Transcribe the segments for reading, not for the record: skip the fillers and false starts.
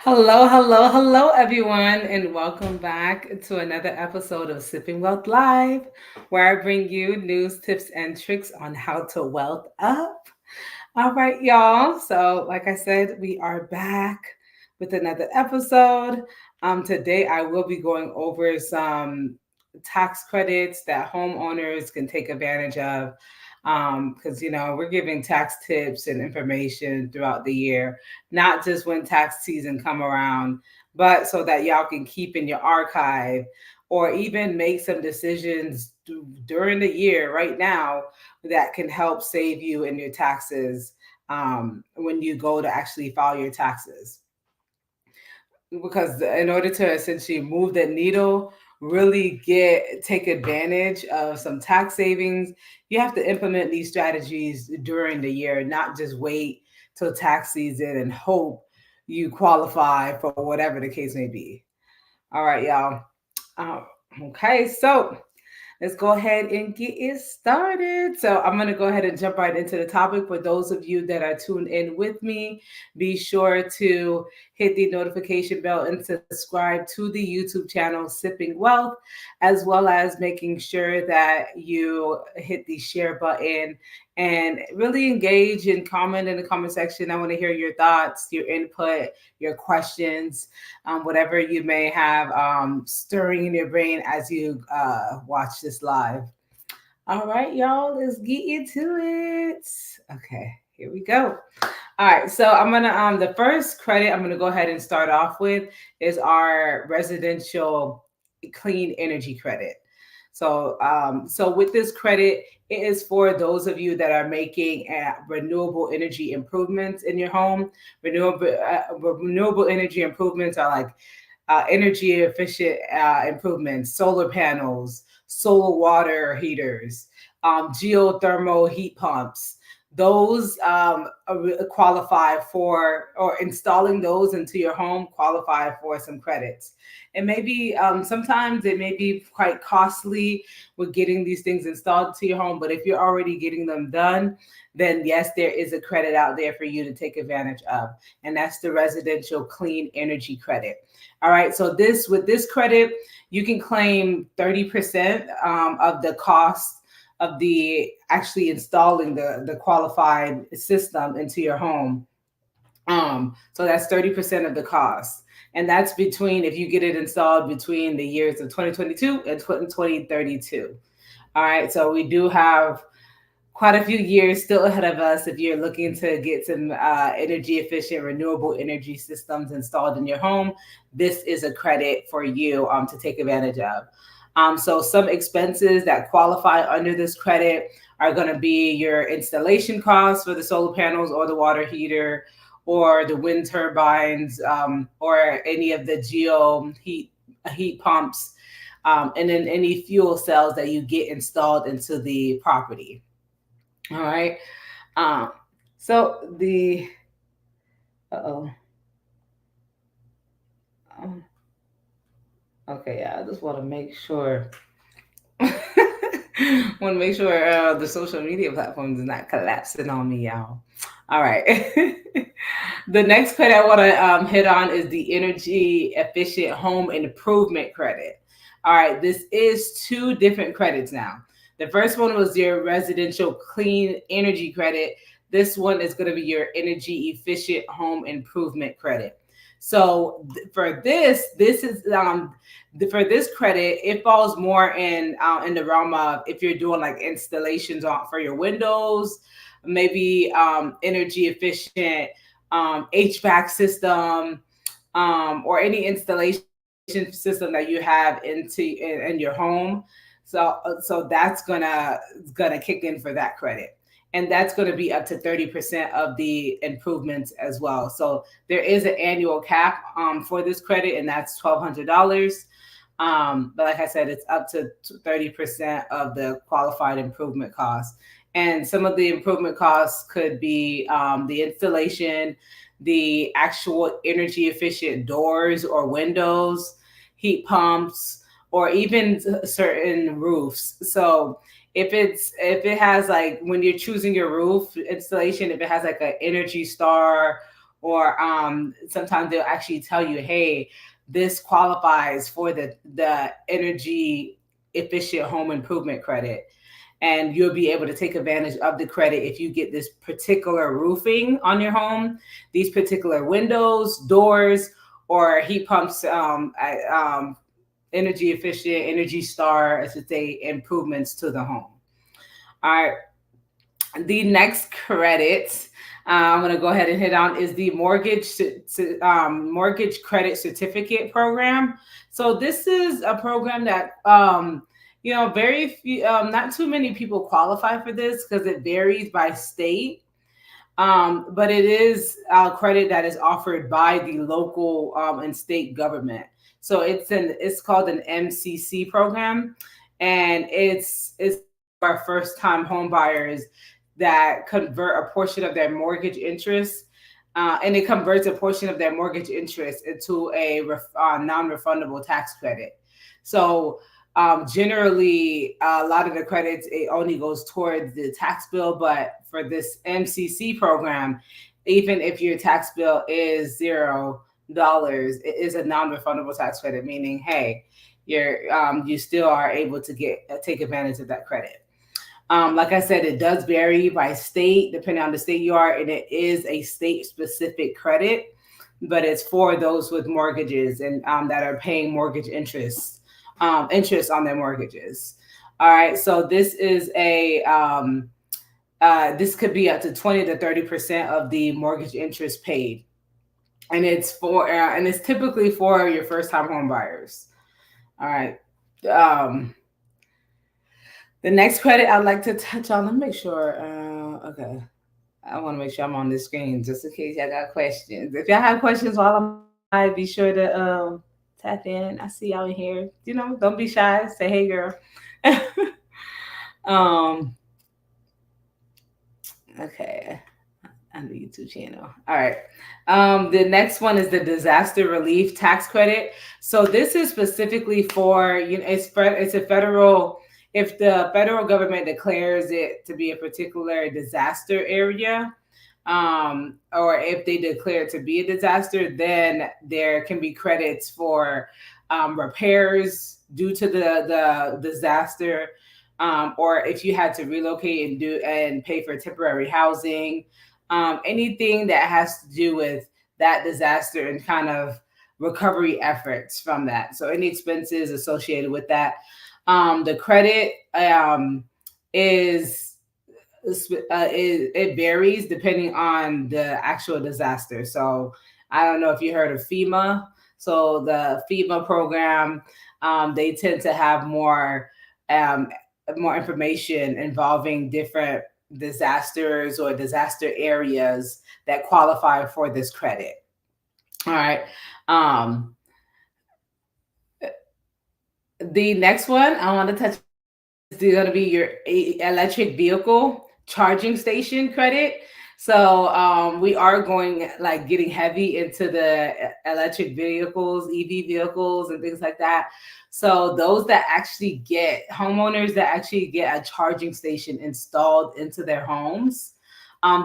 Hello, hello, hello, everyone, and welcome back to another episode of Sipping Wealth Live, where I bring you news, tips, and tricks on how to wealth up. All right, y'all. So, like I said, we are back with another episode. Today, I will be going over some tax credits that homeowners can take advantage of. Because we're giving tax tips and information throughout the year, not just when tax season come around, but so that y'all can keep in your archive or even make some decisions during the year right now that can help save you in your taxes when you go to actually file your taxes. Because in order to essentially move the needle, really get take advantage of some tax savings, you have to implement these strategies during the year, not just wait till tax season and hope you qualify for whatever the case may be. All right, y'all. Uh, okay, so let's go ahead and get it started. So, I'm going to go ahead and jump right into the topic. For those of you that are tuned in with me, be sure to hit the notification bell and subscribe to the YouTube channel Sipping Wealth, as well as making sure that you hit the share button and really engage and comment in the comment section. I want to hear your thoughts, your input, your questions, whatever you may have stirring in your brain as you watch this live. All right, y'all, let's get into it. Okay, here we go. All right, so I'm gonna the first credit I'm gonna go ahead and start off with is our residential clean energy credit. So with this credit, it is for those of you that are making renewable energy improvements in your home. Renewable energy improvements are like energy efficient improvements, solar panels, solar water heaters, geothermal heat pumps. Those qualify for, or installing those into your home qualify for some credits. And maybe sometimes it may be quite costly with getting these things installed to your home, but if you're already getting them done, then yes, there is a credit out there for you to take advantage of, and that's the residential clean energy credit. All right, so this with this credit, you can claim 30% of the cost of the actually installing the qualified system into your home. So that's 30% of the cost. And that's between, if you get it installed between the years of 2022 and 2032. All right, so we do have quite a few years still ahead of us if you're looking to get some energy efficient renewable energy systems installed in your home. This is a credit for you to take advantage of. So some expenses that qualify under this credit are going to be your installation costs for the solar panels or the water heater or the wind turbines, or any of the heat pumps, and then any fuel cells that you get installed into the property. All right. Um, so the oh, um, okay, yeah, I just want to make sure. Want to make sure the social media platforms is not collapsing on me, y'all. All right. The next credit I want to hit on is the energy efficient home improvement credit. All right, this is two different credits now. The first one was your residential clean energy credit. This one is going to be your energy efficient home improvement credit. So for this is for this credit, it falls more in the realm of if you're doing like installations on for your windows, maybe energy efficient HVAC system, or any installation system that you have in your home. So that's gonna kick in for that credit, and that's going to be up to 30% of the improvements as well. So there is an annual cap for this credit, and that's $1,200. But like I said, it's up to 30% of the qualified improvement costs. And some of the improvement costs could be the installation, the actual energy efficient doors or windows, heat pumps, or even certain roofs. So if it has like when you're choosing your roof installation, if it has like an Energy Star or sometimes they'll actually tell you, hey, this qualifies for the energy efficient home improvement credit, and you'll be able to take advantage of the credit if you get this particular roofing on your home, these particular windows, doors, or heat pumps, energy efficient, Energy Star, I should say, improvements to the home. All right. The next credit I'm going to go ahead and hit on is the mortgage credit certificate program. So this is a program that very few, not too many people qualify for this because it varies by state. But it is a credit that is offered by the local and state government. So it's called an MCC program, and it's our first time home buyers that convert a portion of their mortgage interest, and it converts a portion of their mortgage interest into a non-refundable tax credit. So generally, a lot of the credits, it only goes towards the tax bill, but for this MCC program, even if your tax bill is $0, it is a non-refundable tax credit, meaning, hey, you still are able to take advantage of that credit. Like I said, it does vary by state, depending on the state you are, and it is a state-specific credit, but it's for those with mortgages and that are paying mortgage interest on their mortgages. All right, so this is this could be up to 20 to 30% of the mortgage interest paid, and it's typically for your first-time home buyers. All right. The next credit I'd like to touch on, let me make sure. Okay. I want to make sure I'm on the screen just in case y'all got questions. If y'all have questions while I'm live, be sure to tap in. I see y'all in here. Don't be shy. Say, hey, girl. Okay. On the YouTube channel. All right. The next one is the disaster relief tax credit. So this is specifically for, it's a federal. If the federal government declares it to be a particular disaster area, or if they declare it to be a disaster, then there can be credits for repairs due to the disaster, or if you had to relocate and pay for temporary housing, anything that has to do with that disaster and kind of recovery efforts from that. So any expenses associated with that. The credit it varies depending on the actual disaster. So I don't know if you heard of FEMA. So the FEMA program, they tend to have more information involving different disasters or disaster areas that qualify for this credit. All right. The next one I want to touch is going to be your electric vehicle charging station credit. So we are getting heavy into the electric vehicles, EV vehicles, and things like that. So those that actually homeowners that actually get a charging station installed into their homes,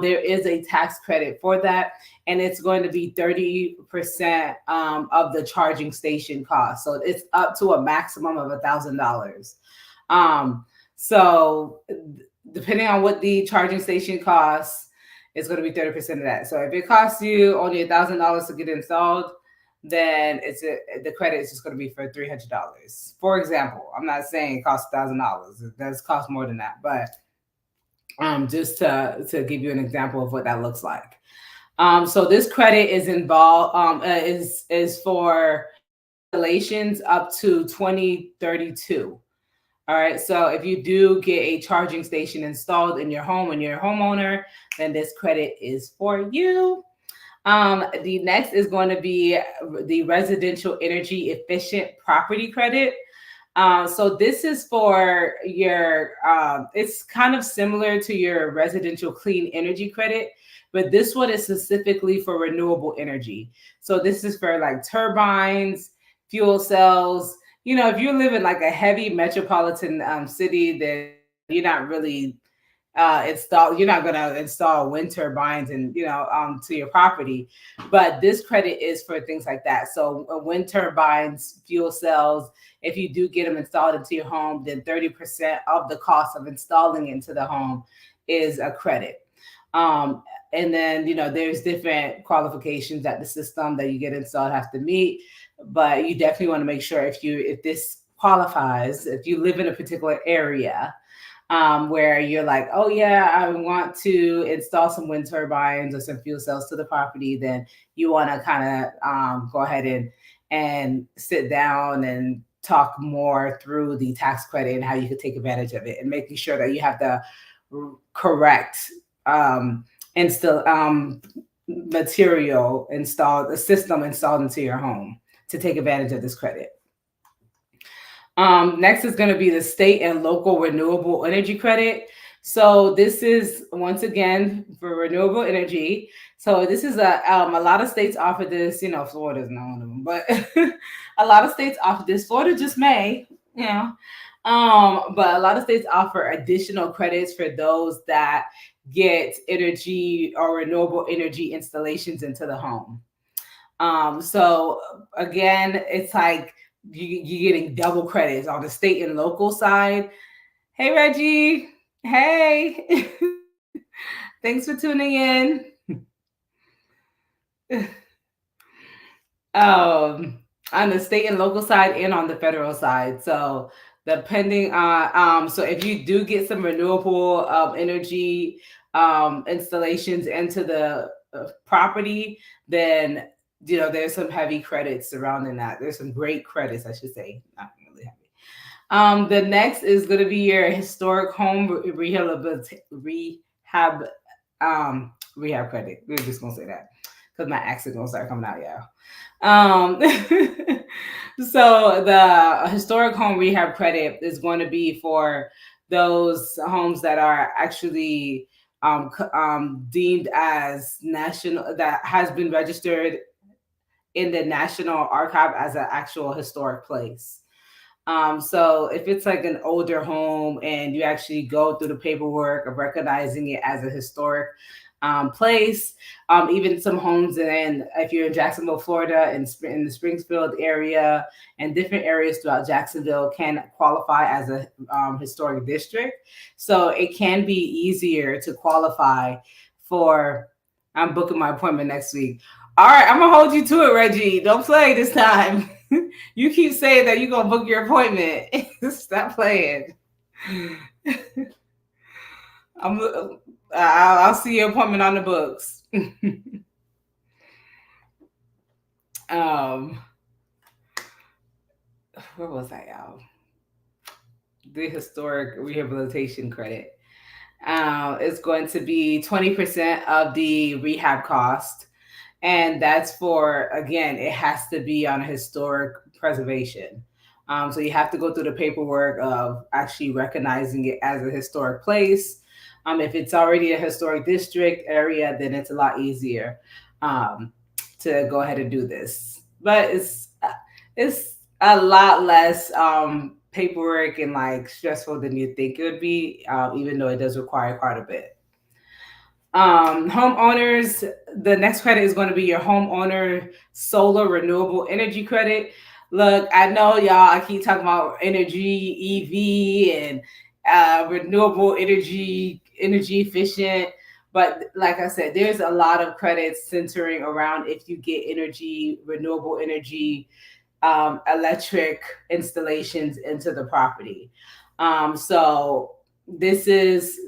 there is a tax credit for that, and it's going to be 30% of the charging station cost. So it's up to a maximum of $1,000. So depending on what the charging station costs, it's going to be 30% of that. So if it costs you only $1,000 to get installed, then the credit is just going to be for $300. For example, I'm not saying it costs $1,000. It does cost more than that, but just to give you an example of what that looks like. So this credit is involved is for installations up to 2032. All right. So if you do get a charging station installed in your home and you're a homeowner, then this credit is for you. The next is going to be the residential energy efficient property credit. So this is for your, it's kind of similar to your residential clean energy credit, but this one is specifically for renewable energy. So this is for like turbines, fuel cells. If you live in like a heavy metropolitan city, then you're not really install. You're not going to install wind turbines and to your property, but this credit is for things like that. So wind turbines, fuel cells, if you do get them installed into your home, then 30% of the cost of installing into the home is a credit. um, and then there's different qualifications that the system that you get installed have to meet, but you definitely want to make sure if this qualifies, if you live in a particular area, where you're like, oh yeah, I want to install some wind turbines or some fuel cells to the property, then you want to kind of go ahead and sit down and talk more through the tax credit and how you could take advantage of it, and making sure that you have the correct install material installed, the system installed into your home to take advantage of this credit. Next is going to be the state and local renewable energy credit. So this is once again for renewable energy. So this is a lot of states offer this. Florida's not one of them, but a lot of states offer this. Florida just may, but a lot of states offer additional credits for those that get energy or renewable energy installations into the home. So again, it's like you're getting double credits on the state and local side. Hey, Reggie. Hey. Thanks for tuning in. On the state and local side and on the federal side. So depending on, so if you do get some renewable energy installations into the property, then there's some heavy credits surrounding that. There's some great credits, I should say, not really heavy. The next is going to be your historic home rehab credit. We're just gonna say that because my accent gonna start coming out, y'all. So the historic home rehab credit is going to be for those homes that are actually deemed as national, that has been registered in the National Archive as an actual historic place. So if it's like an older home and you actually go through the paperwork of recognizing it as a historic place, even some homes if you're in Jacksonville, Florida, and in the Springfield area and different areas throughout Jacksonville can qualify as a historic district. So it can be easier to qualify for. I'm booking my appointment next week. All right, I'm gonna hold you to it, Reggie. Don't play this time. You keep saying that you're gonna book your appointment. Stop playing. I'll see your appointment on the books. Where was I, y'all? The historic rehabilitation credit. It's going to be 20% of the rehab cost. And that's for, again, it has to be on a historic preservation. So you have to go through the paperwork of actually recognizing it as a historic place. If it's already a historic district area, then it's a lot easier to go ahead and do this. But it's a lot less paperwork and like stressful than you think it would be, even though it does require quite a bit. Homeowners, the next credit is going to be your homeowner solar renewable energy credit. Look, I know y'all, I keep talking about energy, EV, and renewable energy efficient. But like I said, there's a lot of credits centering around if you get renewable energy, electric installations into the property. So this is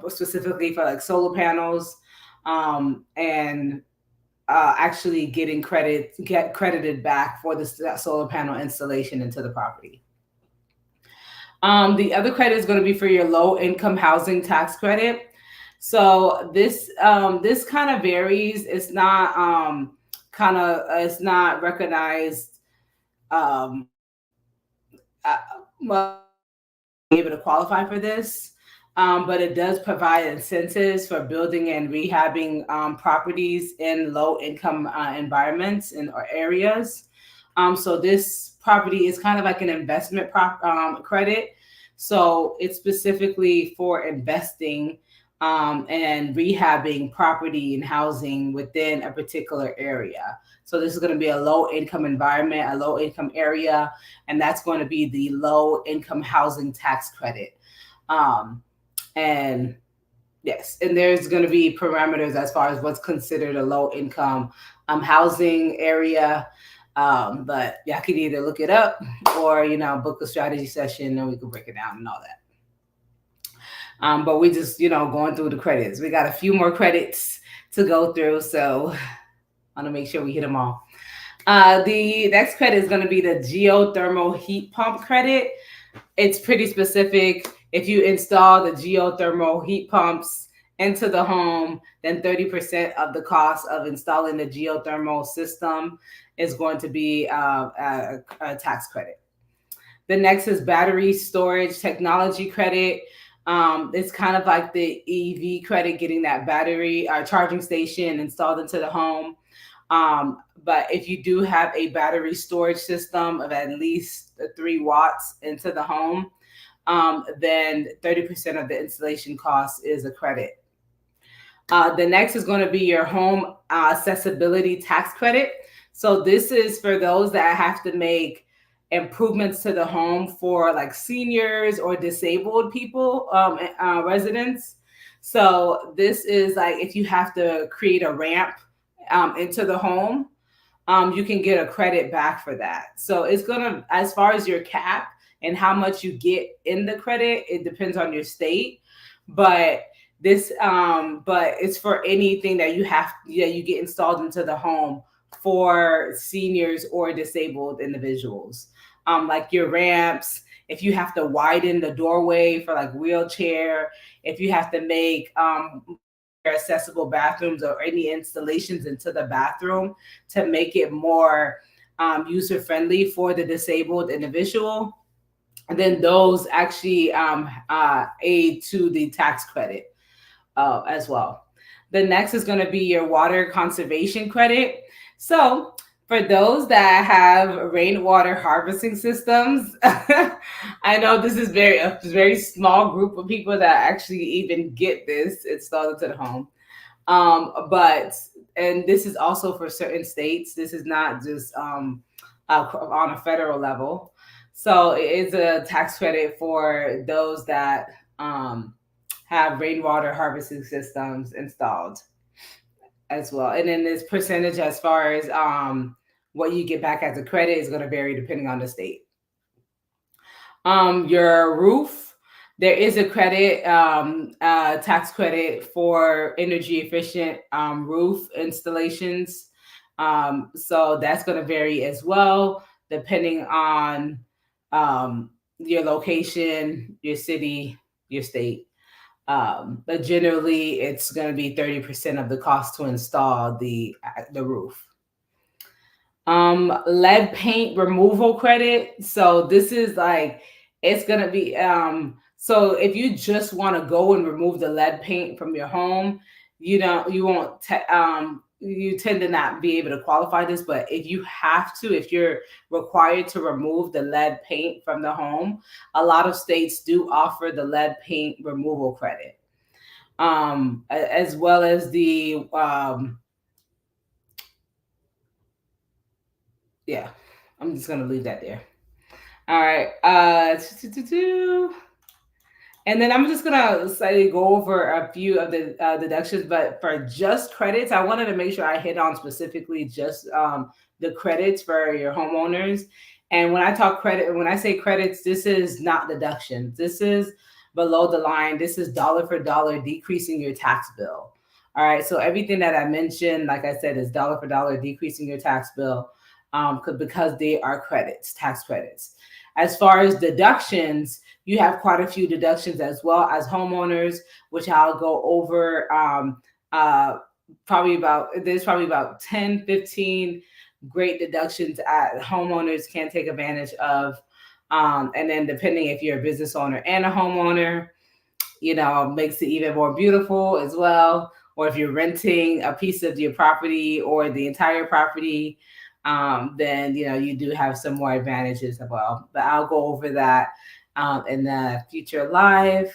specifically for like solar panels, and actually get credited back for the solar panel installation into the property. The other credit is going to be for your low income housing tax credit. So this kind of varies. It's not it's not recognized well, able to qualify for this, but it does provide incentives for building and rehabbing properties in low income environments or areas. So this property is kind of like an investment credit. So it's specifically for investing and rehabbing property and housing within a particular area. So this is going to be a low income environment, a low income area, and that's going to be the low income housing tax credit. Um, and Yes, and there's going to be parameters as far as what's considered a low income housing area. But y'all could either look it up or book a strategy session and we can break it down and all that. But we just going through the credits. We got a few more credits to go through, so I want to make sure we hit them all. The next credit is going to be the geothermal heat pump credit. It's pretty specific. If you install the geothermal heat pumps into the home, then 30% of the cost of installing the geothermal system is going to be a tax credit. The next is battery storage technology credit. It's kind of like the EV credit, getting that battery charging station installed into the home. But if you do have a battery storage system of at least 3 watts into the home, then 30% of the installation cost is a credit. The next is going to be your home accessibility tax credit. So this is for those that have to make improvements to the home for like seniors or disabled people, residents. So this is like if you have to create a ramp into the home, you can get a credit back for that. So it's gonna, as far as your cap and how much you get in the credit, it depends on your state. But but it's for anything that you get installed into the home for seniors or disabled individuals, like your ramps. If you have to widen the doorway for like wheelchair, if you have to make accessible bathrooms or any installations into the bathroom to make it more user friendly for the disabled individual, and then those actually aid to the tax credit as well. The next is going to be your water conservation credit. So for those that have rainwater harvesting systems, I know this is a very small group of people that actually even get this installed into the home. And this is also for certain states. This is not just on a federal level. So it is a tax credit for those that have rainwater harvesting systems installed as well. And then this percentage as far as what you get back as a credit is going to vary depending on the state. Your roof, there is a credit, tax credit for energy efficient roof installations. So that's going to vary as well, depending on your location, your city, your state. But generally, it's going to be 30% of the cost to install the roof. Lead paint removal credit. So this is like, it's going to be so if you just want to go and remove the lead paint from your home, you tend to not be able to qualify this. But if you're required to remove the lead paint from the home, a lot of states do offer the lead paint removal credit, as well as the yeah, I'm just gonna leave that there. All right. And then I'm just gonna slightly go over a few of the deductions, but for just credits, I wanted to make sure I hit on specifically just the credits for your homeowners. And when I say credits, this is not deductions. This is below the line. This is dollar for dollar decreasing your tax bill. All right. So everything that I mentioned, like I said, is dollar for dollar decreasing your tax bill because they are credits, tax credits. As far as deductions, you have quite a few deductions as well as homeowners, which I'll go over. There's probably about 10, 15 great deductions that homeowners can take advantage of. And then depending if you're a business owner and a homeowner, makes it even more beautiful as well. Or if you're renting a piece of your property or the entire property, then you do have some more advantages as well. But I'll go over that in the future live.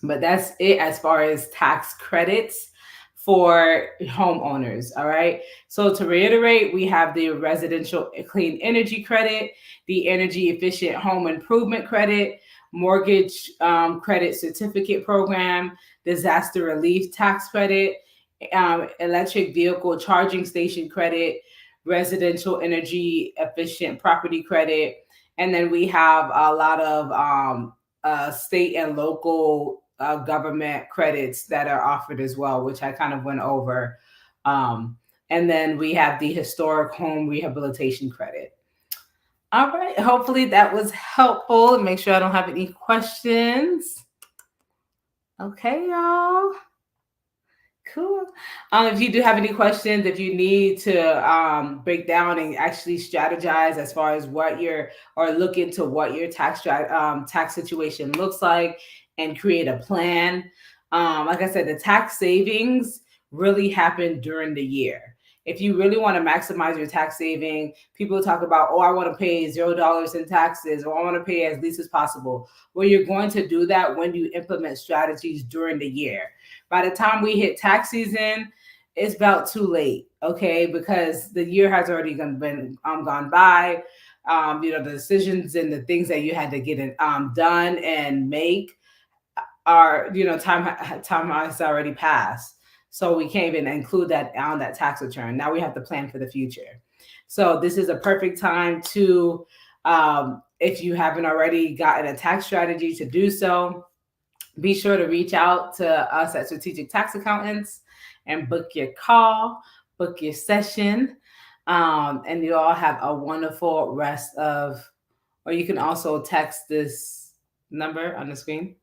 But that's it as far as tax credits for homeowners. All right. So to reiterate, we have the residential clean energy credit, the energy efficient home improvement credit, mortgage credit certificate program, disaster relief tax credit, electric vehicle charging station credit, residential energy efficient property credit. And then we have a lot of state and local government credits that are offered as well, which I kind of went over. Um, and then we have the historic home rehabilitation credit. All right. Hopefully that was helpful. Make sure I don't have any questions. Okay, y'all. Cool. If you do have any questions, if you need to break down and actually strategize as far as what you're or look into what your tax situation looks like and create a plan. Like I said, the tax savings really happen during the year. If you really want to maximize your tax saving, people talk about, oh, I want to pay $0 in taxes, or I want to pay as least as possible. Well, you're going to do that when you implement strategies during the year. By the time we hit tax season, it's about too late, okay? Because the year has already been gone by. The decisions and the things that you had to get done and make are, time has already passed. So we can't even include that on that tax return. Now we have to plan for the future. So this is a perfect time to, if you haven't already gotten a tax strategy, to do so. Be sure to reach out to us at Strategic Tax Accountants and book your call, book your session. And you all have a wonderful rest of, or you can also text this number on the screen,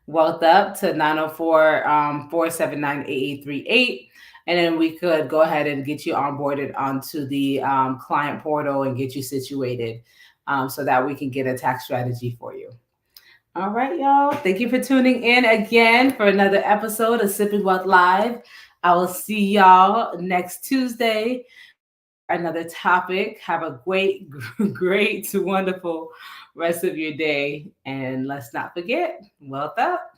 Wealth Up, to 904 479 8838. And then we could go ahead and get you onboarded onto the client portal and get you situated so that we can get a tax strategy for you. All right, y'all. Thank you for tuning in again for another episode of Sipping Wealth Live. I will see y'all next Tuesday for another topic. Have a great, great, wonderful rest of your day. And let's not forget, wealth up.